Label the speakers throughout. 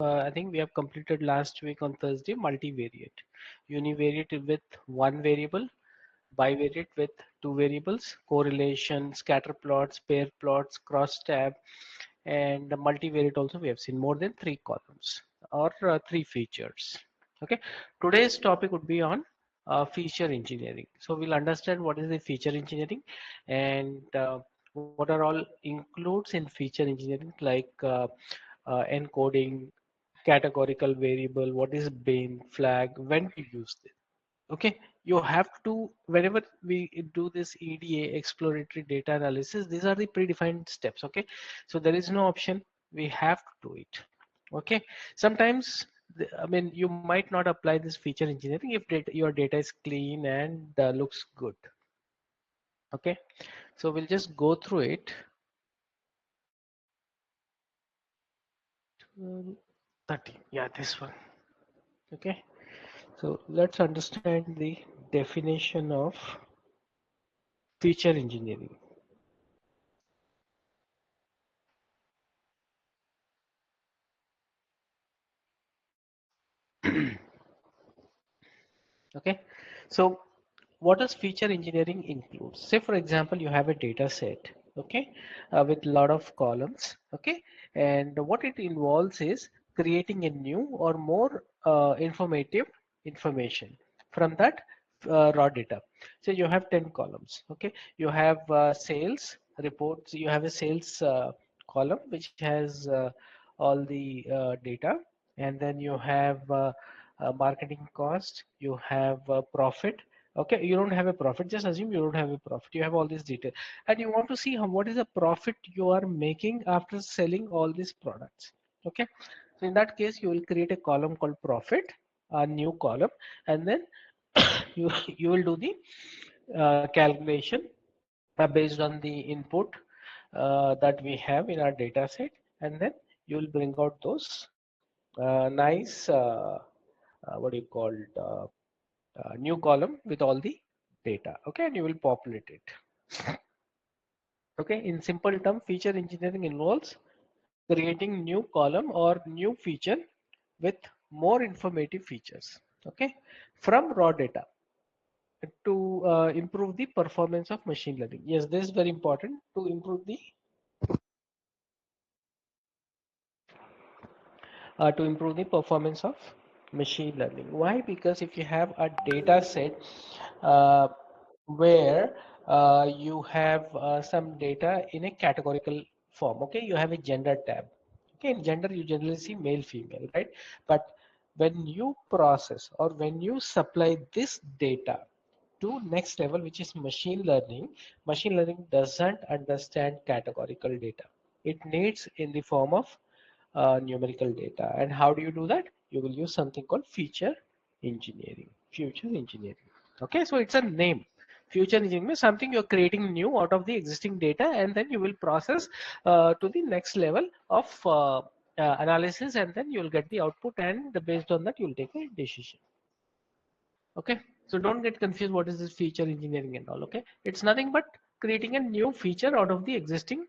Speaker 1: I think we have completed last week on Thursday multivariate, univariate with one variable, bivariate with two variables, correlation, scatter plots, pair plots, crosstab, and the multivariate also we have seen more than three columns or three features. Okay, today's topic would be on feature engineering. So we'll understand what is the feature engineering and what are all includes in feature engineering, like encoding, categorical variable, what is bin, flag, when to use this. Okay, you have to, whenever we do this EDA, exploratory data analysis, these are the predefined steps. Okay, so there is no option, we have to do it. Okay, sometimes I mean, you might not apply this feature engineering if your data is clean and looks good. Okay, so we'll just go through it. 30, yeah, this one. Okay, so let's understand the definition of feature engineering. Okay, so what does feature engineering include? Say for example, you have a data set, okay, with a lot of columns, okay, and what it involves is creating a new or more informative information from that raw data. So you have 10 columns, okay, you have sales reports, you have a sales column which has all the data, and then you have marketing cost, you have profit. Okay, you don't have a profit, just assume you don't have a profit, you have all this detail, and you want to see what is the profit you are making after selling all these products. Okay, so in that case you will create a column called profit, a new column, and then you will do the calculation based on the input that we have in our data set, and then you will bring out those nice what do you call new column with all the data. Okay, and you will populate it. Okay, in simple term, feature engineering involves creating new column or new feature with more informative features, okay, from raw data to improve the performance of machine learning. Yes, this is very important, to improve the performance of machine learning. Why? Because if you have a data set uh, where you have some data in a categorical form, okay, you have a gender tab. Okay, in gender you generally see male, female, right? But when you process or when you supply this data to next level, which is machine learning doesn't understand categorical data. It needs in the form of numerical data. And how do you do that? You will use something called feature engineering. Future engineering. Okay, so it's a name. Future engineering means something you're creating new out of the existing data, and then you will process to the next level of analysis, and then you'll get the output, and based on that you'll take a decision. Okay, so don't get confused what is this feature engineering and all. Okay, it's nothing but creating a new feature out of the existing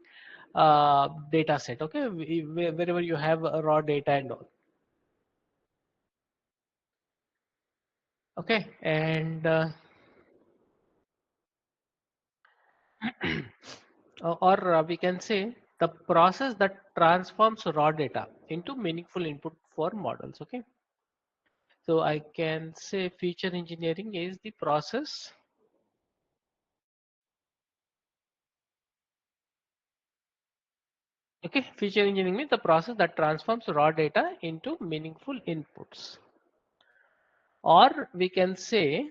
Speaker 1: data set. Okay, wherever you have raw data and all. Okay, and or we can say the process that transforms raw data into meaningful input for models. Okay, so I can say feature engineering is the process. Okay, feature engineering means the process that transforms raw data into meaningful inputs. Or we can say,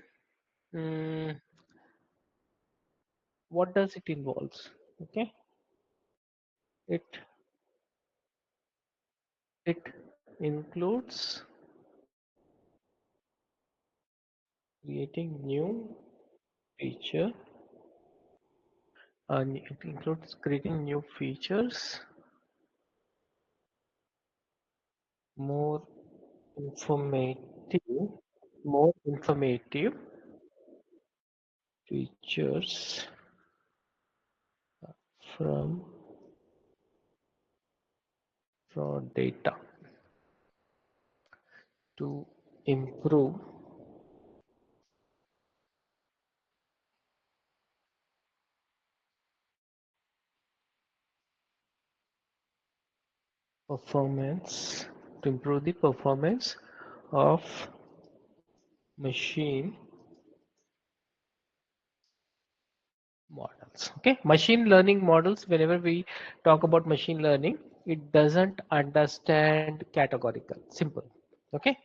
Speaker 1: mm, what does it involves? Okay, it it includes creating new feature, and it includes creating new features, more informative, more informative features from raw data. to improve performance to improve the performance of machine models. Okay, machine learning models, whenever we talk about machine learning, it doesn't understand categorical, simple. Okay,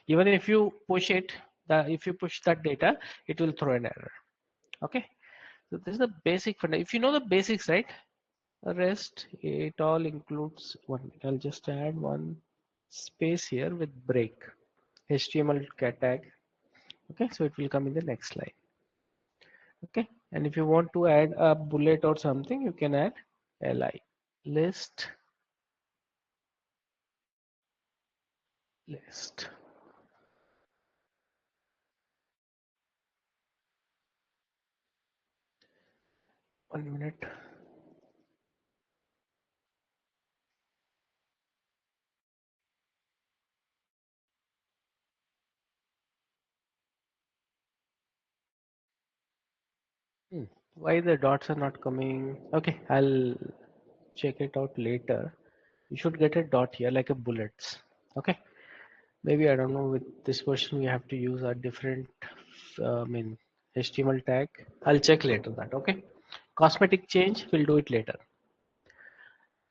Speaker 1: even if you push it, if you push that data, it will throw an error. Okay, so this is the basic if you know the basics, right? Rest it all includes one. I'll just add one space here with break, HTML cat tag. Okay, so it will come in the next line. Okay, and if you want to add a bullet or something, you can add li list list. 1 minute. Hmm. Why the dots are not coming? Okay, I'll check it out later. You should get a dot here like a bullets. Okay, maybe I don't know, with this version we have to use a different I mean HTML tag. I'll check later that. Okay, cosmetic change, we'll do it later.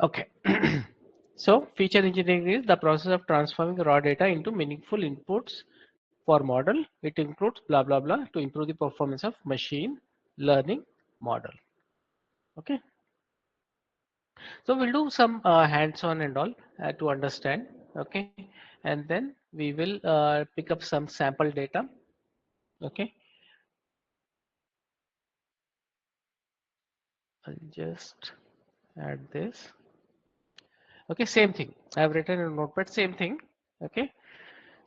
Speaker 1: Okay. So feature engineering is the process of transforming raw data into meaningful inputs for model. It includes blah blah blah to improve the performance of machine learning model. Okay, so we'll do some hands-on and all to understand. Okay, and then we will pick up some sample data. Okay, I'll just add this. Okay, same thing. I have written in Notepad, same thing. Okay,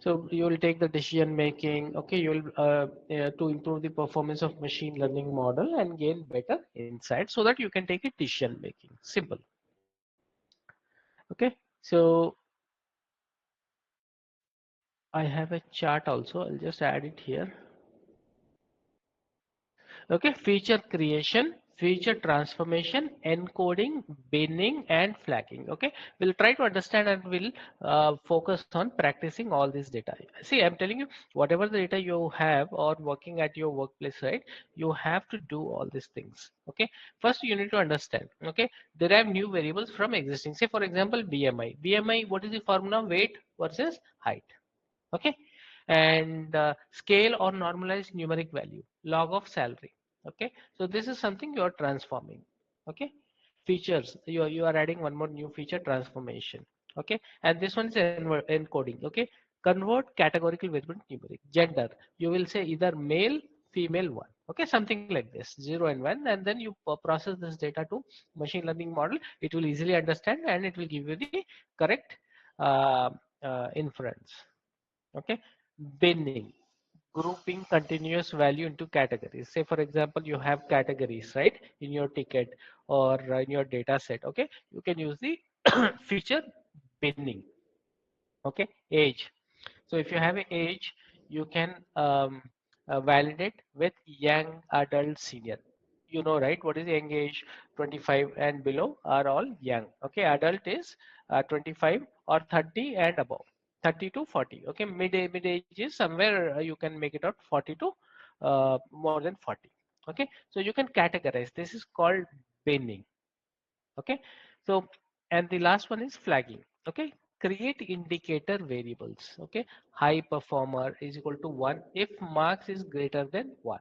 Speaker 1: so you will take the decision making. Okay, you will to improve the performance of machine learning model and gain better insight so that you can take a decision making. Simple. Okay, so I have a chart also. I'll just add it here. Okay, feature creation, feature transformation, encoding, binning, and flagging. Okay, we'll try to understand and we'll focus on practicing all this data. See, I'm telling you, whatever the data you have or working at your workplace, right, you have to do all these things. Okay, first you need to understand. Okay, derive new variables from existing. Say, for example, BMI. BMI, what is the formula? Weight versus height. Okay, and scale or normalized numeric value, log of salary. Okay, so this is something you are transforming. Okay, features, you are adding one more new feature, transformation. Okay, and this one is encoding. Okay, convert categorical variable to numeric. Gender, you will say either male, female, one. Okay, something like this, 0 and 1, and then you process this data to machine learning model. It will easily understand and it will give you the correct uh, inference. Okay, binning, grouping continuous value into categories. Say, for example, you have categories, right, in your ticket or in your data set. Okay, you can use the feature binning. Okay, age, so if you have an age, you can validate with young, adult, senior. You know, right? What is young age? 25 and below are all young. Okay, adult is 25 or 30 and above. 30 to 40. Okay, mid age is somewhere you can make it out 40 to more than 40. Okay, so you can categorize. This is called binning. Okay, so and the last one is flagging. Okay, create indicator variables. Okay, high performer is equal to 1 if marks is greater than 1.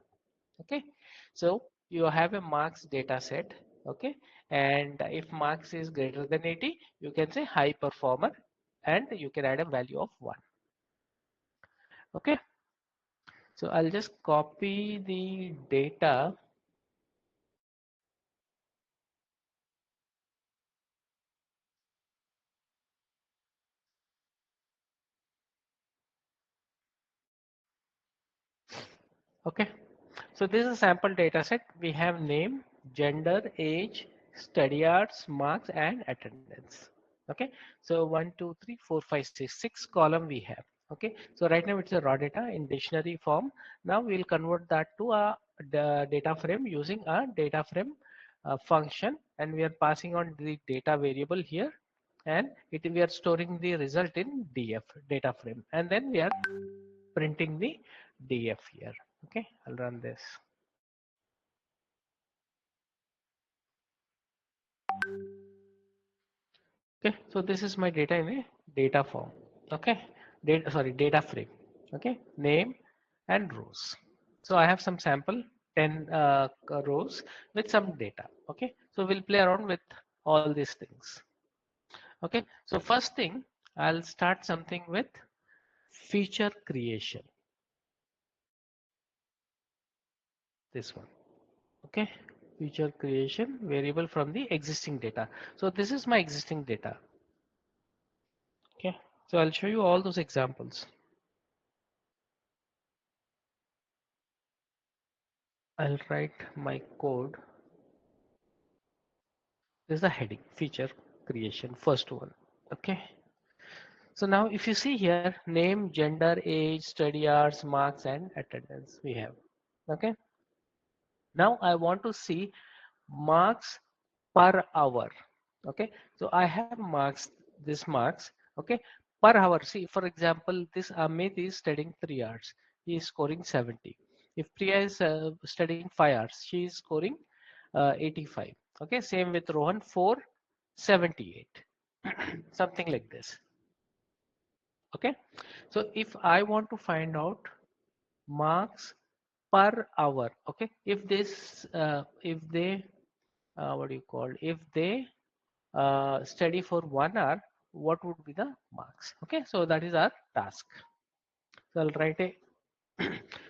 Speaker 1: Okay, so you have a marks data set. Okay, and if marks is greater than 80, you can say high performer and you can add a value of 1. Okay, so I'll just copy the data. Okay, so this is a sample data set. We have name, gender, age, study hours, marks, and attendance. Okay, so 1, 2, 3, 4, 5, 6, 6 column we have. Okay, so right now it's a raw data in dictionary form. Now we'll convert that to a data frame using a data frame function, and we are passing on the data variable here, and we are storing the result in df data frame, and then we are printing the df here. Okay, I'll run this. Okay, so this is my data in a data form. Okay, data frame. Okay, name and rows. So I have some sample 10 rows with some data. Okay, so we'll play around with all these things. Okay, so first thing, I'll start something with feature creation. This one. Okay, feature creation variable from the existing data. So this is my existing data. Okay, so I'll show you all those examples. I'll write my code. This is the heading, feature creation, first one. Okay. So now if you see here, name, gender, age, study hours, marks, and attendance we have. Okay. Now I want to see marks per hour. Okay. So I have marks, this marks. Okay. Per hour. See, for example, this Amit is studying 3 hours. He is scoring 70. If Priya is studying 5 hours, she is scoring 85. Okay. Same with Rohan, 478. Something like this. Okay. So if I want to find out marks per hour, okay, if they what do you call, if they study for 1 hour, what would be the marks? Okay, so that is our task. So I'll write a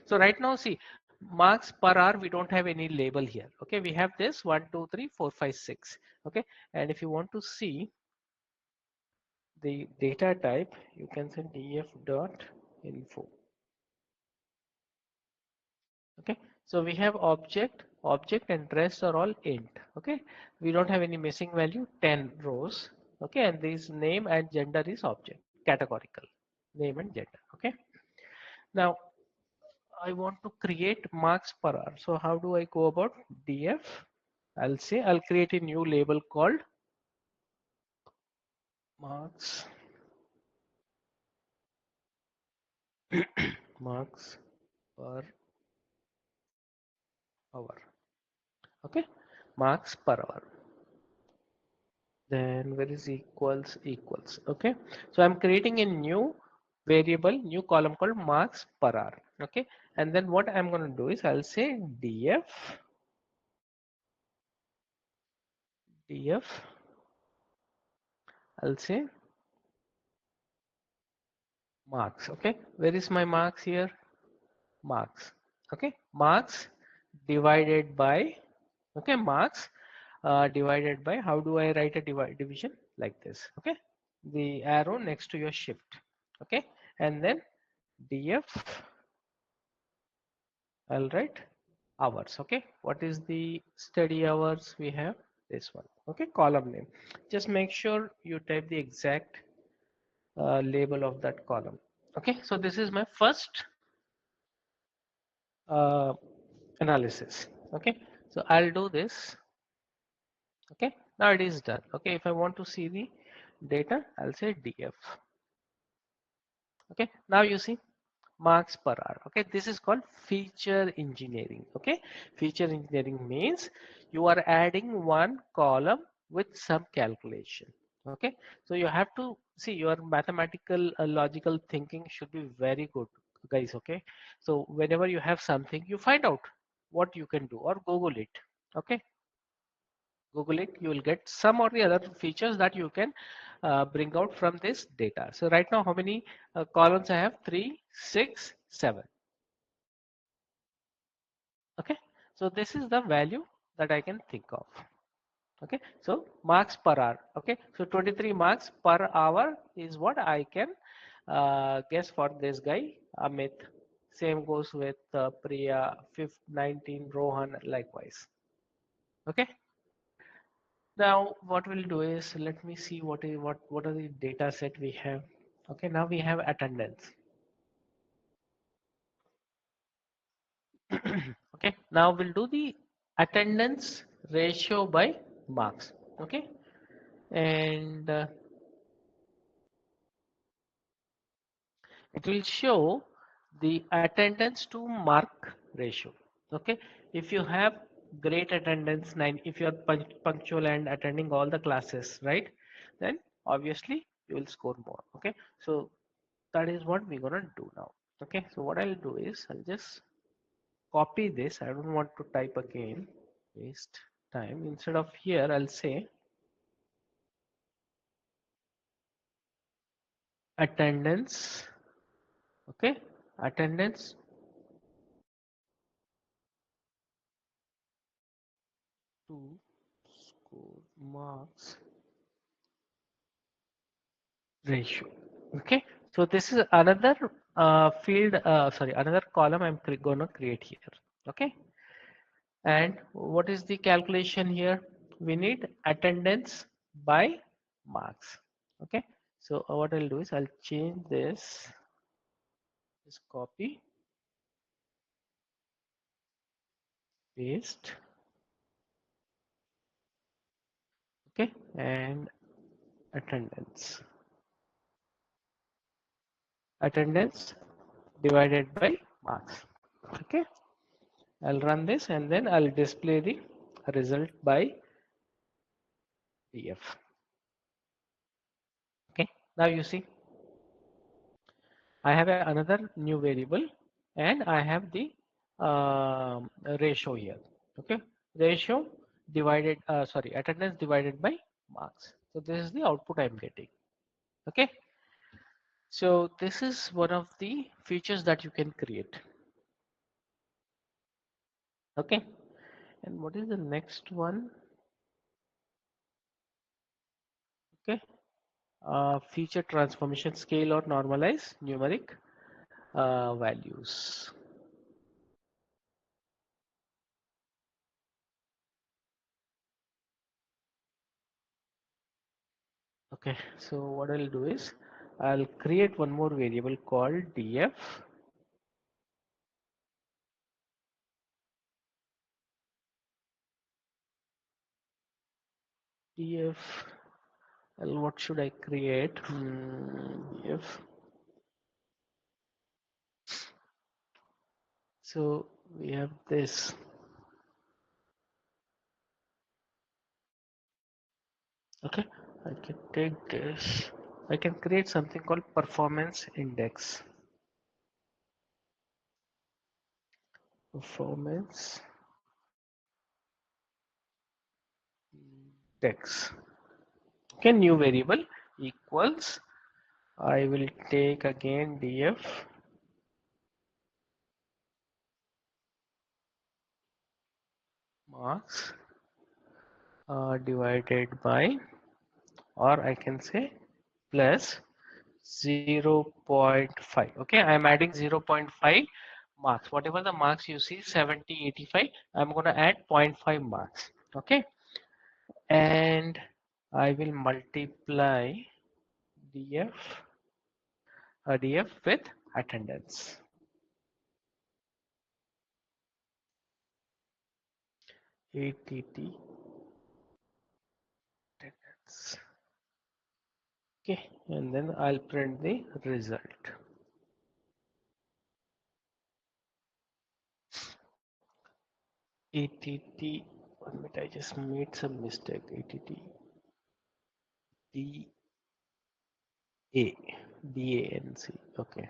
Speaker 1: so right now see, marks per hour we don't have any label here. Okay, we have this 1 2 3 4 5 6. Okay, and if you want to see the data type, you can say df dot info. Okay, so we have object and rest are all int. Okay, we don't have any missing value, 10 rows. Okay, and this name and gender is object, categorical, name and gender. Okay, now I want to create marks per hour. So how do I go about? Df, I'll say I'll create a new label called marks marks per hour. Okay, marks per hour. Then where is equals? Okay, so I'm creating a new variable, new column called marks per hour. Okay, and then what I'm going to do is I'll say df, I'll say marks. Okay, where is my marks here? Marks. Okay, marks divided by, okay, marks divided by, how do I write a division? Like this. Okay, the arrow next to your shift. Okay, and then df, I'll write hours. Okay, what is the study hours? We have this one. Okay, column name. Just make sure you type the exact label of that column. Okay, so this is my first uh, analysis. Okay, so I'll do this. Okay, now it is done. Okay, if I want to see the data, I'll say df. Okay, now you see marks per hour. Okay, this is called feature engineering. Okay, feature engineering means you are adding one column with some calculation. Okay, so you have to see your mathematical logical thinking should be very good, guys. Okay, so whenever you have something, you find out what you can do or Google it. Okay, Google it, you will get some or the other features that you can bring out from this data. So right now, how many columns I have? 3, 6, 7. Okay, so this is the value that I can think of. Okay, so marks per hour. Okay, so 23 marks per hour is what I can guess for this guy, Amit. Same goes with Priya, 19, Rohan, likewise. Okay. Now what we'll do is let me see what are the data set we have. Okay, now we have attendance. Okay, now we'll do the attendance ratio by marks. Okay, and it will show the attendance to mark ratio. Okay, if you have great attendance, if you are punctual and attending all the classes, right, then obviously you will score more. Okay, so that is what we're gonna do now. Okay, so what I'll do is I'll just copy this. I don't want to type again, waste time. Instead of here, I'll say attendance. Okay, attendance to score marks ratio. Okay, so this is another field, sorry, another column I'm gonna create here. Okay, and what is the calculation here? We need attendance by marks. Okay, so what I'll do is I'll change this, just copy, paste. Okay, and attendance divided by marks. Okay, I'll run this and then I'll display the result by df. Okay, now you see I have another new variable and I have the ratio here. Okay, ratio divided, sorry, attendance divided by marks. So this is the output I'm getting. Okay, so this is one of the features that you can create. Okay, and what is the next one? Okay, feature transformation, scale or normalize numeric values. Okay, so what I'll do is I'll create one more variable called df. df, well, what should I create? Df. So we have this. Okay, I can take this. I can create something called performance index. Performance index. Okay, new variable equals. I will take again df marks divided by, or I can say plus 0.5. Okay, I am adding 0.5 marks. Whatever the marks you see, 70, 85, I'm going to add 0.5 marks. Okay, and I will multiply df df with attendance. ATT attendance. Okay, and then I'll print the result. ATT, 1 minute, I just made some mistake. ATT DANC. Okay.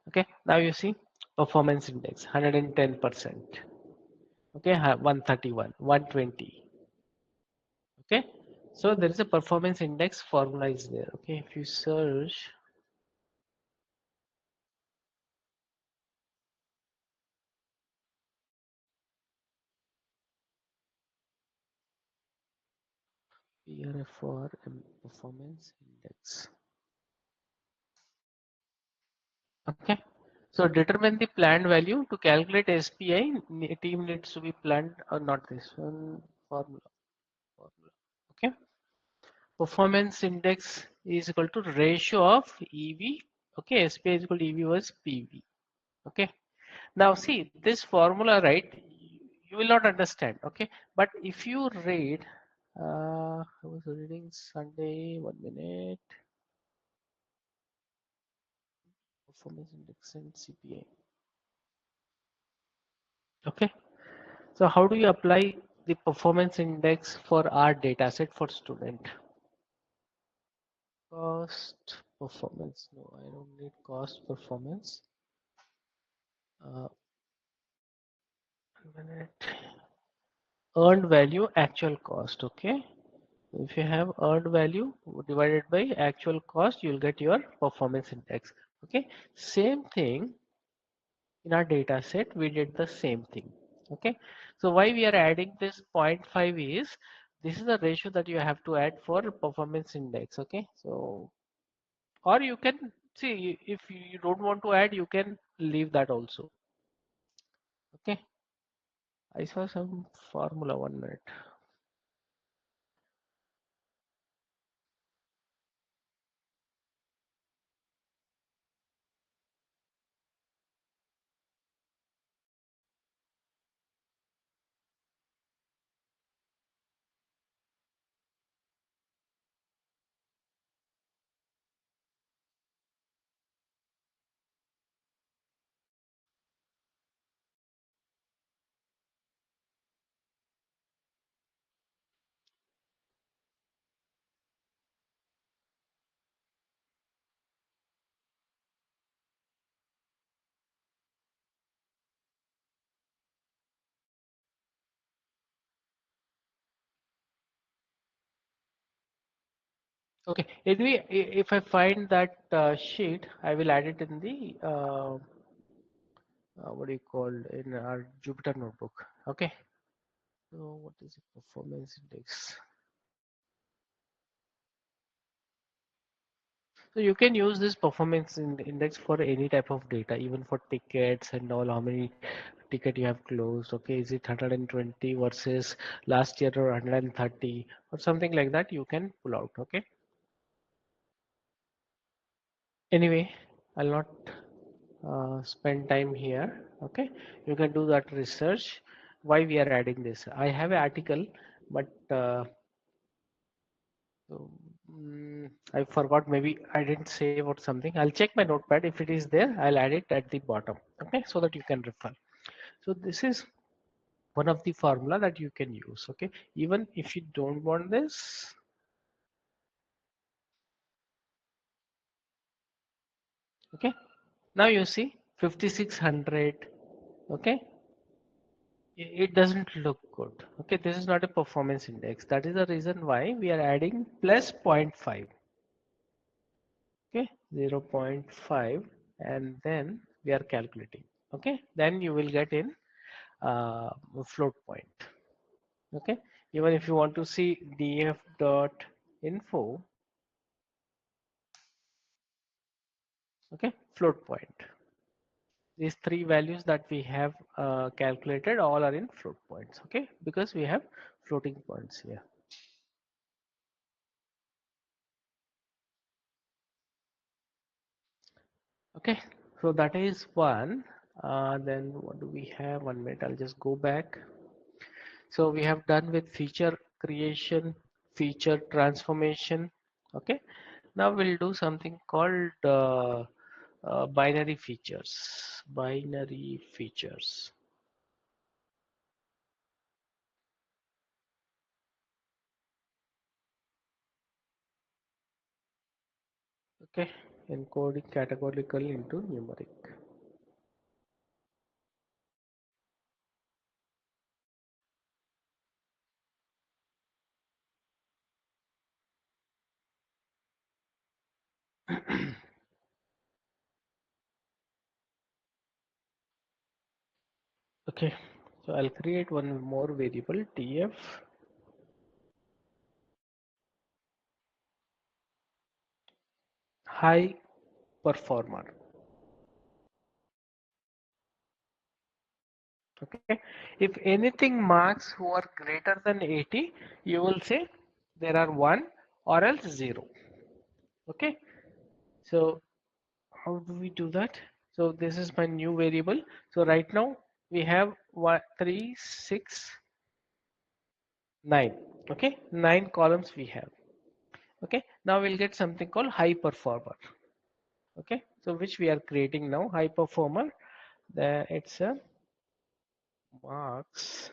Speaker 1: Okay, now you see performance index 110%. Okay, 131, 120. Okay, so there is a performance index formula is there. Okay, if you search, PRFR performance index. Okay, so determine the planned value to calculate SPI. Team needs to be planned or not this one formula. Okay, performance index is equal to ratio of EV. Okay, SPI is equal to EV was PV. Okay, Now see this formula, right? You will not understand, okay? But if you read, I was reading Sunday, 1 minute, performance index and CPI. Okay, so how do you apply the performance index for our data set for student? Cost performance. No, I don't need cost performance. 1 minute. Earned value, actual cost. Okay. If you have earned value divided by actual cost, you'll get your performance index. Okay. Same thing in our data set, we did the same thing. Okay. So why we are adding this zero point 0.5 is this is the ratio that you have to add for performance index. Okay. So, or you can see if you don't want to add, you can leave that also. Okay. I saw some formula, 1 minute. Okay. Anyway, if I find that sheet, I will add it in the what do you call in our Jupyter notebook. Okay. So what is the performance index? So you can use this performance index for any type of data, even for tickets and all. How many ticket you have closed? Okay, is it 120 versus last year or 130 or something like that? You can pull out. Okay. Anyway, I'll not spend time here. Okay, you can do that research. Why we are adding this? I have an article, but so, I forgot. Maybe I didn't save or something. I'll check my notepad. If it is there, I'll add it at the bottom. Okay, so that you can refer. So this is one of the formula that you can use. Okay, even if you don't want this. Okay, now you see 5600. Okay, it doesn't look good. Okay, this is not a performance index. That is the reason why we are adding plus zero point 0.5. Okay, 0.5, and then we are calculating. Okay, then you will get in float point. Okay, even if you want to see df dot info, okay, float point. These three values that we have calculated all are in float points. Okay, because we have floating points here. Okay, so that is one. Then what do we have? 1 minute. I'll just go back. So we have done with feature creation, feature transformation. Okay, now we'll do something called binary features. Binary features. Okay, encoding categorical into numeric. Okay, so I'll create one more variable tf high performer. Okay, if anything marks who are greater than 80, you will say there are 1 or else 0. Okay, so how do we do that? So this is my new variable. So right now we have 1, 3, 6, 9. Okay, 9 columns we have. Okay, now we'll get something called high performer. Okay, so which we are creating now, high performer. Then it's a marks.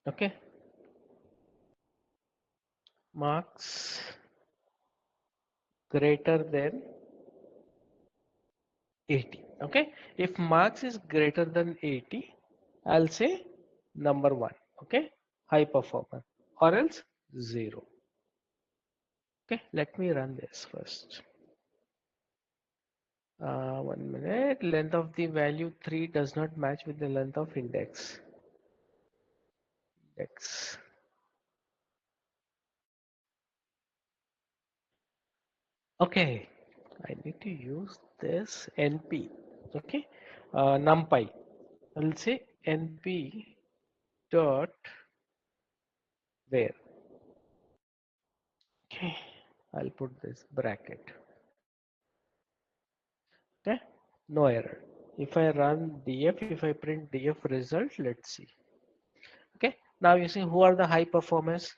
Speaker 1: Okay, marks greater than 80. Okay, if marks is greater than 80, I'll say number one. Okay, high performer, or else 0. Okay, let me run this first. 1 minute. Length of the value 3 does not match with the length of index. Index. Okay, I need to use this NP. Okay, NumPy. I'll say NP dot where. Okay, I'll put this bracket. Okay, no error. If I run df, if I print df result, let's see. Okay, now you see who are the high performers?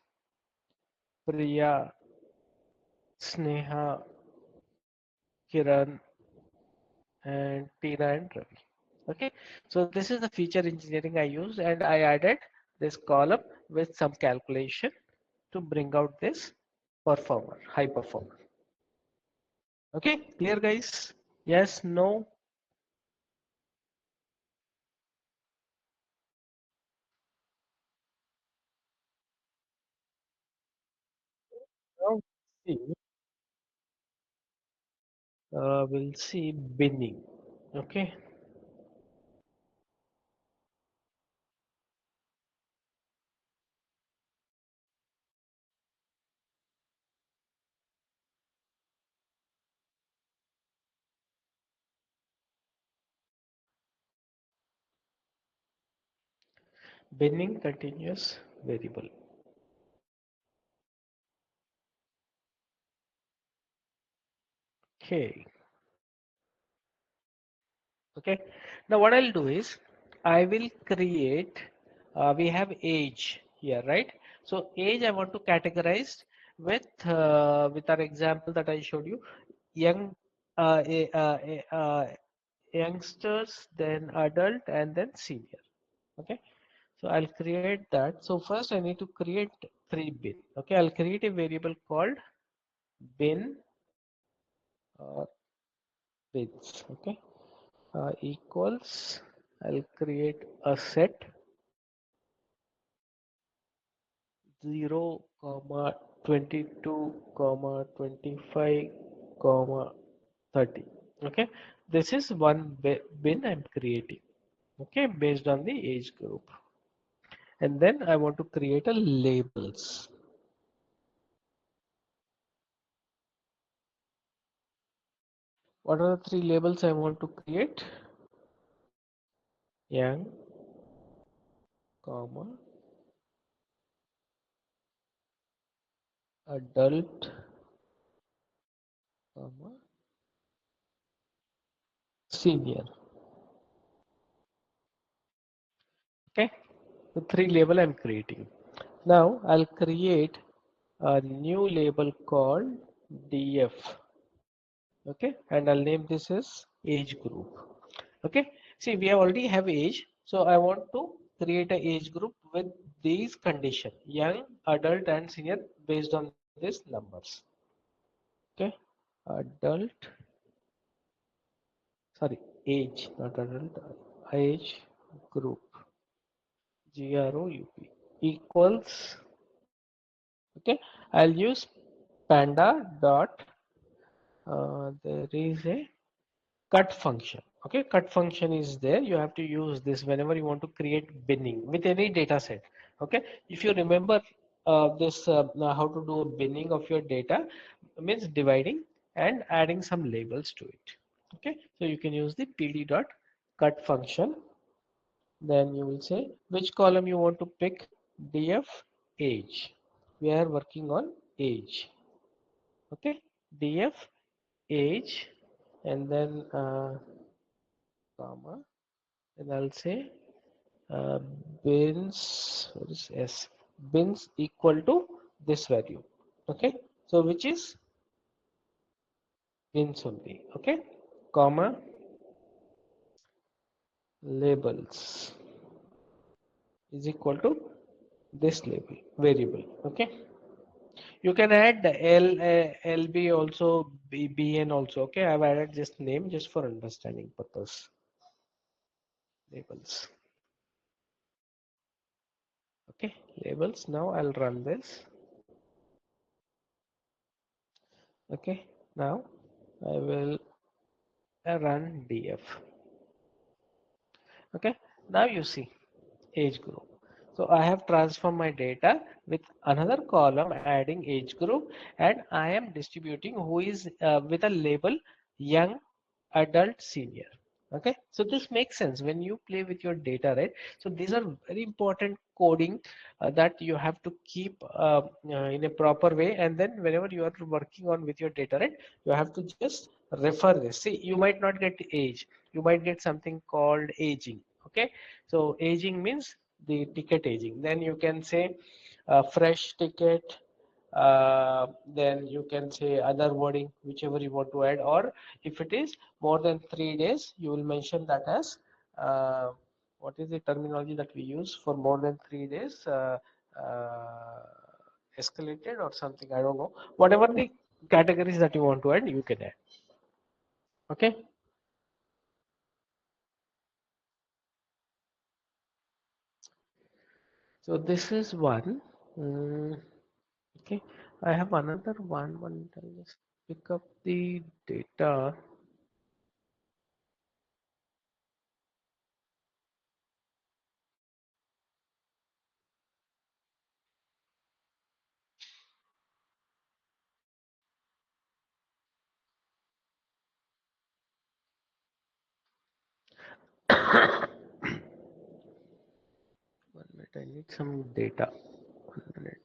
Speaker 1: Priya, Sneha, Kiran, and Tina and Ravi. Okay, so this is the feature engineering I used, and I added this column with some calculation to bring out this performer, high performer. Okay, clear guys? Yes, no? Now see, we'll see binning. Okay, binning continuous variable. Okay, okay. Now what I'll do is I will create, we have age here, right? So age I want to categorize with our example that I showed you, young, youngsters, then adult, and then senior. Okay, so I'll create that. So first I need to create 3 bin. Okay, I'll create a variable called bin or bins. Okay, equals, I'll create a set 0 comma 22 comma 25 comma 30. Okay, this is one bin I'm creating. Okay, based on the age group, and then I want to create a labels. What are the 3 labels I want to create? Young, comma, adult, comma, senior. Okay, the 3 label I'm creating. Now I'll create a new label called df. Okay, and I'll name this as age group. Okay, see we already have age, so I want to create a age group with these condition, young, adult, and senior, based on these numbers. Okay, adult, sorry, age, not adult, age group, group equals. Okay, I'll use panda dot, there is a cut function. Okay, cut function is there. You have to use this whenever you want to create binning with any data set. Okay, if you remember this how to do a binning of your data, means dividing and adding some labels to it. Okay, so you can use the pd dot cut function. Then you will say which column you want to pick, df age. we are working on age. Okay, df age, and then comma, and I'll say uh, bins, what is s, bins equal to this value. Okay, so which is bins only. Okay, comma, labels is equal to this label variable. Okay, you can add the lb also, bn also. Okay, I've added just name just for understanding purpose. Labels. Okay, labels. Now I'll run this. Okay, now I will run df. Okay, now you see age group. So I have transformed my data with another column adding age group, and I am distributing who is with a label young, adult, senior. Okay, so this makes sense when you play with your data, right? So these are very important coding that you have to keep in a proper way, and then whenever you are working on with your data, right, you have to just refer this. See, you might not get age, you might get something called aging. Okay, so aging means the ticket aging. Then you can say fresh ticket, then you can say other wording, whichever you want to add, or if it is more than 3 days, you will mention that as uh, what is the terminology that we use for more than 3 days? Uh, Escalated or something, I don't know. Whatever the categories that you want to add, you can add. Okay. So this is one. Mm, okay, I have another one. I'll just pick up the data. 1 minute, I need some data. 1 minute.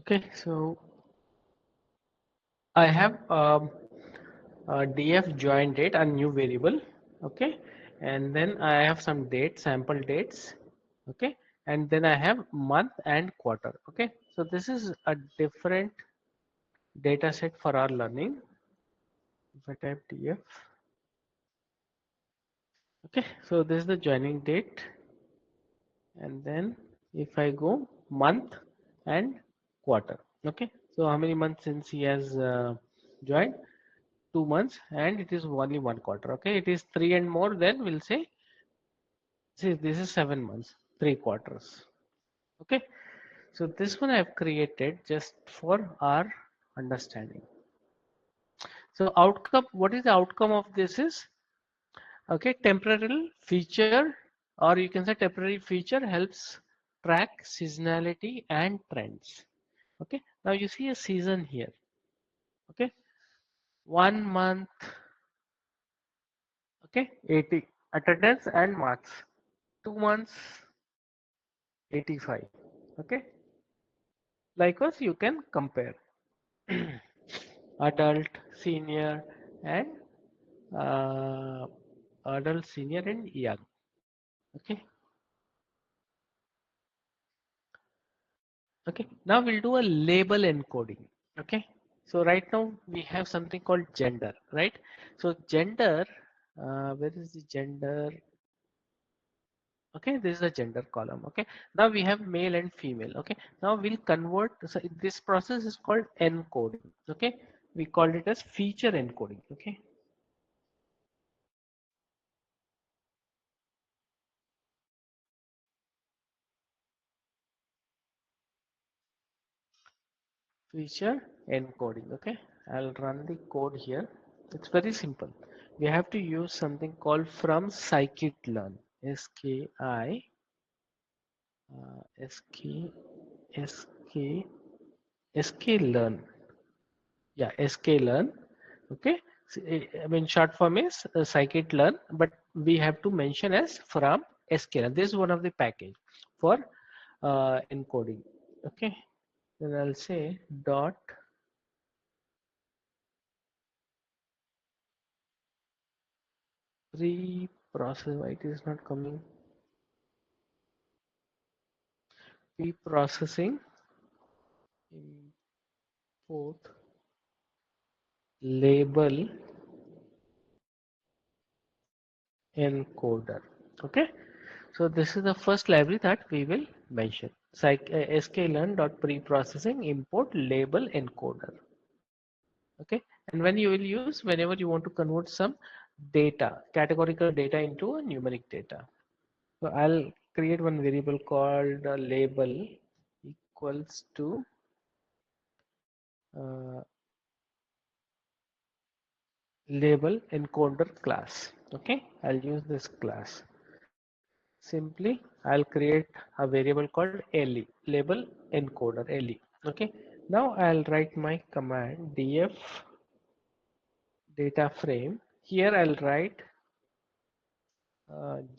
Speaker 1: Okay, so I have df join date, a new variable. Okay, and then I have some dates, sample dates. Okay, and then I have month and quarter. Okay, so this is a different data set for our learning. If I type df, okay, so this is the joining date, and then if I go month and quarter. Okay, so how many months since he has joined? 2 months, and it is only one quarter. Okay, it is three and more, then we'll say, see, this is 7 months, 3 quarters. Okay, so this one I have created just for our understanding. So outcome, what is the outcome of this is, okay, temporal feature, or you can say temporary feature helps track seasonality and trends. Okay, now you see a season here. Okay, 1 month, okay, 80 attendance and marks. 2 months, 85. Okay, likewise you can compare adult, senior, and uh, adult, senior, and young. Okay. Okay. Now we'll do a label encoding. Okay. So right now we have something called gender, right? So gender, where is the gender? Okay, this is a gender column. Okay, now we have male and female. Okay, now we'll convert. So this process is called encoding. Okay, we call it as feature encoding. Okay, feature encoding. Okay, I'll run the code here. It's very simple. We have to use something called from scikit-learn. S-K-I S-K S-K SK-learn. Yeah, SK-learn. Okay. I mean, short form is scikit-learn, but we have to mention as from sklearn. This is one of the package for encoding. Okay. Then I'll say dot pre-process. Why it is not coming? Pre-processing import label encoder. Okay. So this is the first library that we will mention. sklearn.preprocessing import label encoder. Okay, and when you will use whenever you want to convert some data, categorical data into a numeric data. So I'll create one variable called label equals to uh, label encoder class. Okay, I'll use this class. Simply, I'll create a variable called LE, label encoder LE. Okay, now I'll write my command df data frame. Here I'll write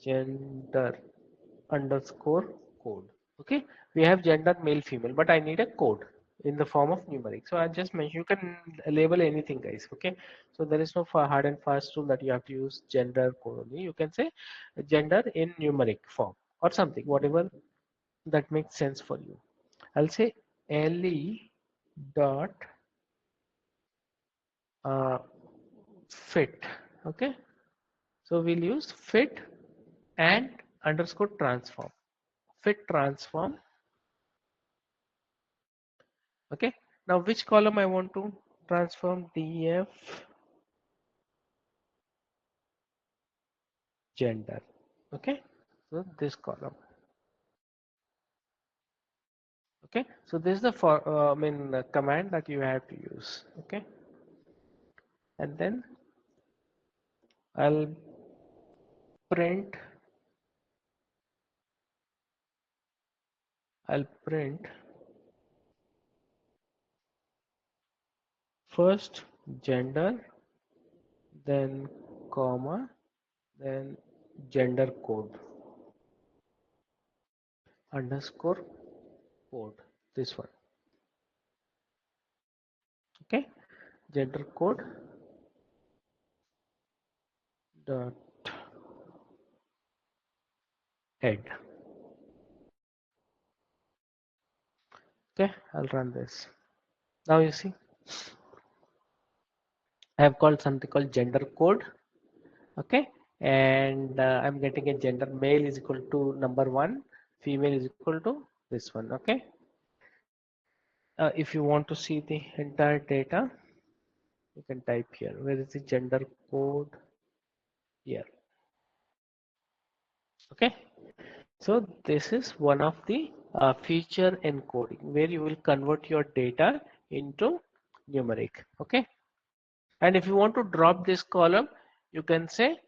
Speaker 1: gender underscore code. Okay, we have gender male female, but I need a code in the form of numeric. So I just mentioned you can label anything, guys. Okay, so there is no hard and fast rule that you have to use gender code only. You can say gender in numeric form or something, whatever that makes sense for you. I'll say le dot uh, fit. Okay, so we'll use fit and underscore transform. Fit transform. Okay, now which column I want to transform? df gender. Okay, so this column. Okay, so this is the command that you have to use. Okay, and then I'll print I'll print first gender, then comma, then gender code underscore code. This one. Okay, gender code dot head. Okay, I'll run this. Now you see I have called something called gender code. Okay, and I'm getting a gender male is equal to number one, female is equal to this one. Okay, if you want to see the entire data, you can type here. Where is the gender code? Here. Okay, so this is one of the feature encoding where you will convert your data into numeric. Okay, and if you want to drop this column, you can say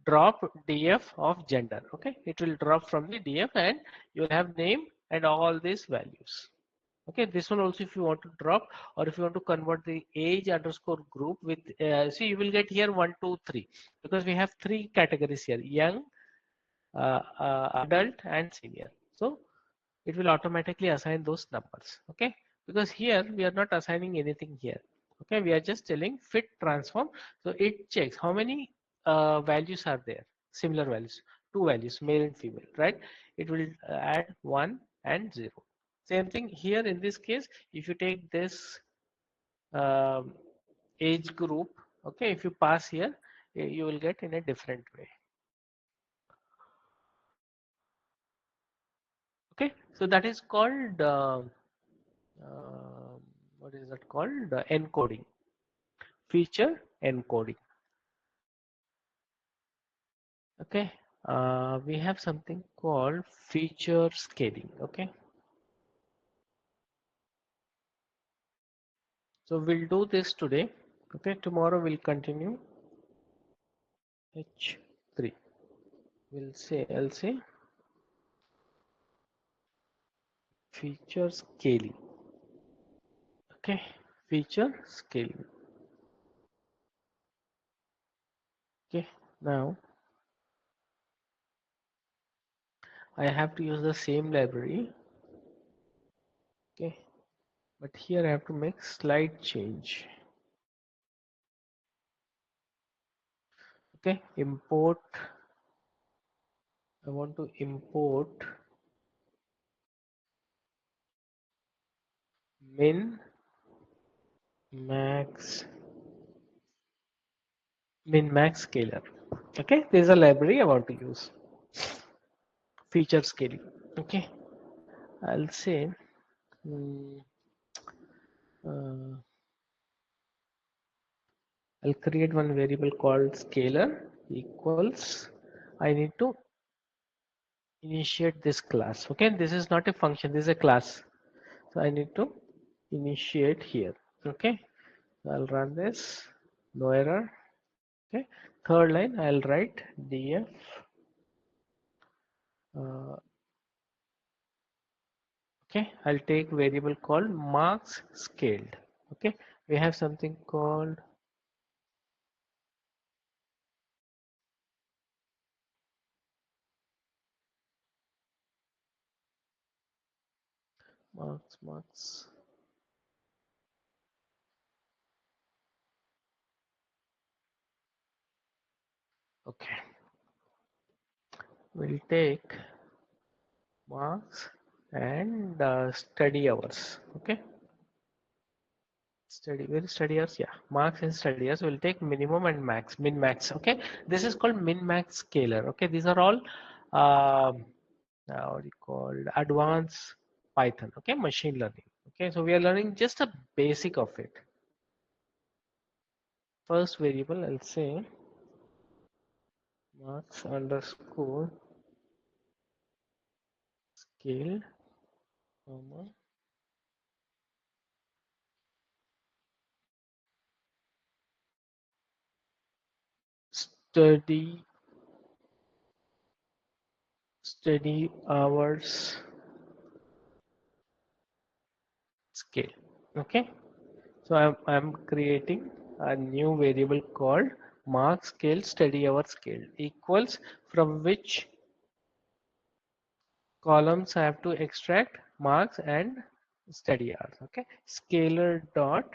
Speaker 1: drop df of gender. Okay, it will drop from the df and you will have name and all these values. Okay, this one also if you want to drop, or if you want to convert the age underscore group with see you will get here 1 2 3 because we have three categories here: young, adult, and senior. So it will automatically assign those numbers. Okay, because here we are not assigning anything here. Okay, we are just telling fit transform. So it checks how many values are there, similar values, two values, male and female, right? It will add 1 and 0. Same thing here in this case. If you take this um, age group, okay, if you pass here, you will get in a different way. Okay, so that is called uh, what is that called? Encoding, feature encoding. Okay, we have something called feature scaling. Okay, so we'll do this today. Okay, tomorrow we'll continue H3. I'll say feature scaling. Okay, feature scaling. Okay, now I have to use the same library. Okay, but here I have to make slight change. Okay, import. I want to import min max min-max scaler. Okay, there's a library I want to use. Feature scaling. Okay, I'll say mm, uh, I'll create one variable called scalar equals. I need to initiate this class. Okay, this is not a function, this is a class. So I need to initiate here. Okay, I'll run this. No error. Okay, third line I'll write df uh, okay, I'll take variable called marks scaled. Okay, we have something called marks. Okay, we'll take marks and study hours. Okay, study hours, yeah, marks and study hours will take minimum and min max. Okay, this is called min max scalar. Okay, these are all what do you call advanced Python. Okay, machine learning. Okay, so we are learning just a basic of it. First variable I'll say marks underscore scale comma study hours scale. Okay, so I'm creating a new variable called mark scale study hour scale equals, from which columns I have to extract marks and study hours. Okay, scalar dot,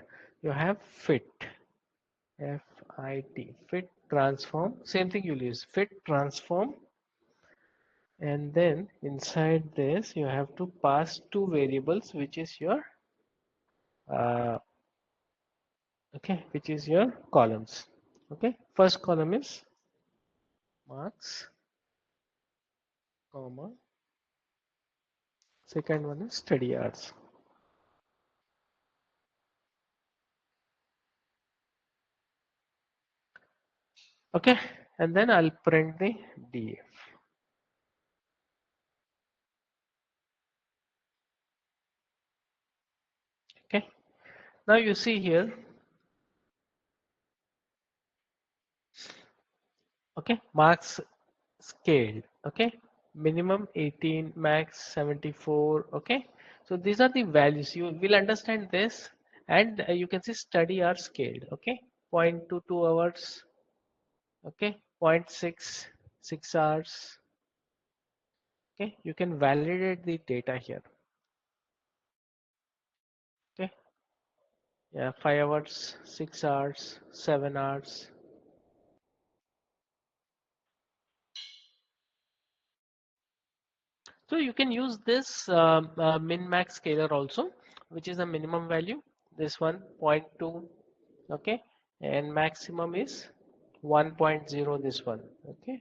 Speaker 1: you have fit fit transform, same thing you'll use fit transform, and then inside this you have to pass two variables, which is your uh, okay, which is your columns. Okay, first column is marks comma, second one is study hours. Okay, and then I'll print the df. Okay, now you see here. Okay, marks scaled. Okay, minimum 18, max 74. Okay, so these are the values, you will understand this. And you can see study are scaled. Okay, zero point 0.22 hours. Okay, zero point 0.6 6 hours. Okay, you can validate the data here. Okay, Yeah, 5 hours, 6 hours, 7 hours. So you can use this min max scaler also, which is a minimum value. This one 0.2, okay, and maximum is 1.0. This one, okay.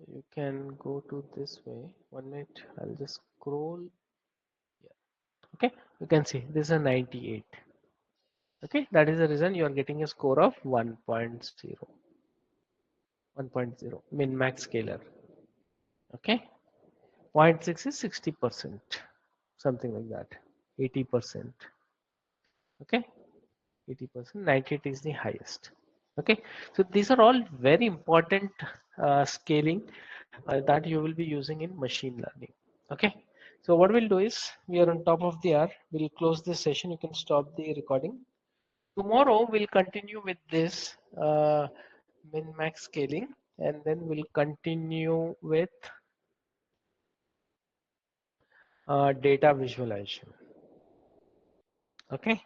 Speaker 1: You can go to this way. 1 minute. I'll just scroll. Yeah. Okay. You can see this is a 98. Okay. That is the reason you are getting a score of 1.0. 1.0 min max scaler. Okay. zero point 0.6 is 60%, something like that. 80%. Okay. 80%. 98 is the highest. Okay. So these are all very important scaling that you will be using in machine learning. Okay. So what we'll do is we are on top of the hour. We'll close this session. You can stop the recording. Tomorrow we'll continue with this min max scaling, and then we'll continue with data visualization. Okay.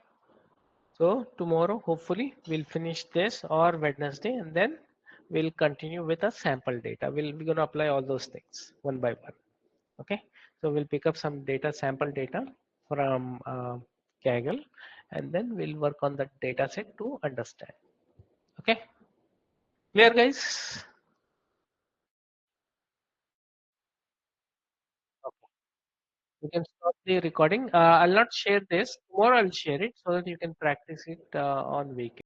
Speaker 1: So tomorrow hopefully we'll finish this, or Wednesday, and then we'll continue with a sample data. We're going to apply all those things one by one. Okay. So we'll pick up some data, sample data from Kaggle, and then we'll work on that data set to understand. Okay. Clear, guys? Okay. You can stop the recording. I'll not share this. Tomorrow I'll share it so that you can practice it on weekend.